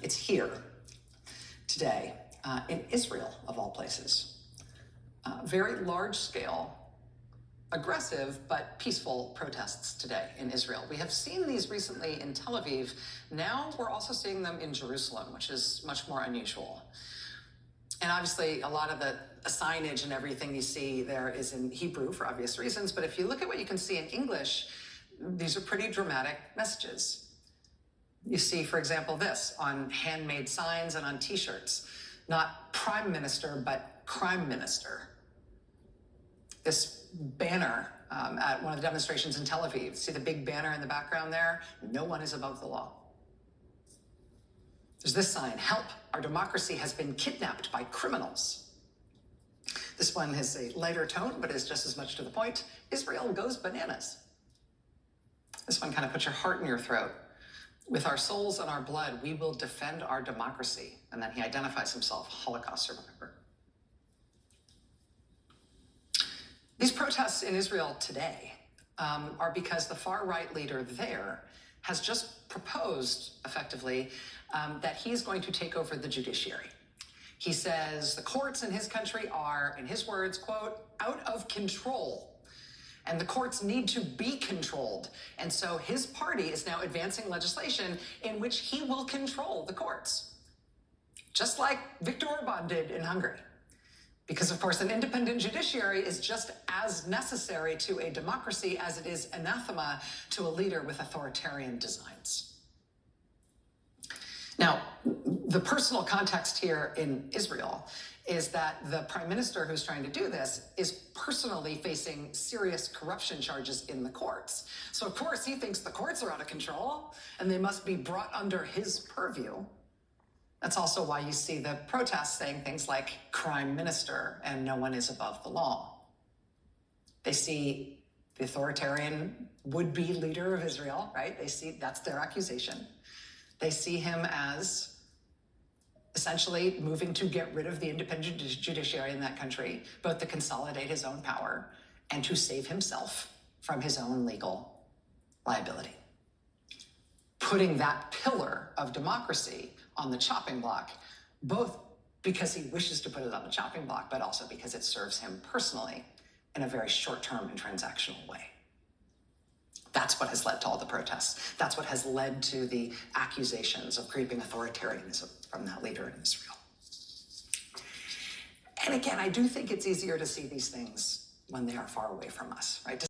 It's here today, in Israel, of all places. Very large-scale, aggressive but peaceful protests today in Israel. We have seen these recently in Tel Aviv. Now we're also seeing them in Jerusalem, which is much more unusual. And obviously, a lot of the signage and everything you see there is in Hebrew for obvious reasons. But if you look at what you can see in English, these are pretty dramatic messages. You see, for example, this on handmade signs and on T-shirts. Not Prime Minister, but Crime Minister. This banner at one of the demonstrations in Tel Aviv. See the big banner in the background there? No one is above the law. There's this sign, help, our democracy has been kidnapped by criminals. This one has a lighter tone, but is just as much to the point. Israel goes bananas. This one kind of puts your heart in your throat. With our souls and our blood, we will defend our democracy. And then he identifies himself, Holocaust survivor. These protests in Israel today are because the far-right leader there has just proposed, effectively, that he's going to take over the judiciary. He says the courts in his country are, in his words, quote, out of control. And the courts need to be controlled. And so his party is now advancing legislation in which he will control the courts, just like Viktor Orban did in Hungary. Because, of course, an independent judiciary is just as necessary to a democracy as it is anathema to a leader with authoritarian designs. Now, the personal context here in Israel is that the prime minister who's trying to do this is personally facing serious corruption charges in the courts. So, of course, he thinks the courts are out of control and they must be brought under his purview. That's also why you see the protests saying things like crime minister and no one is above the law. They see the authoritarian would-be leader of Israel, right? They see that's their accusation. They see him as essentially moving to get rid of the independent judiciary in that country, both to consolidate his own power and to save himself from his own legal liability. Putting that pillar of democracy on the chopping block, both because he wishes to put it on the chopping block, but also because it serves him personally in a very short-term and transactional way. That's what has led to all the protests. That's what has led to the accusations of creeping authoritarianism from that leader in Israel. And again, I do think it's easier to see these things when they are far away from us, right?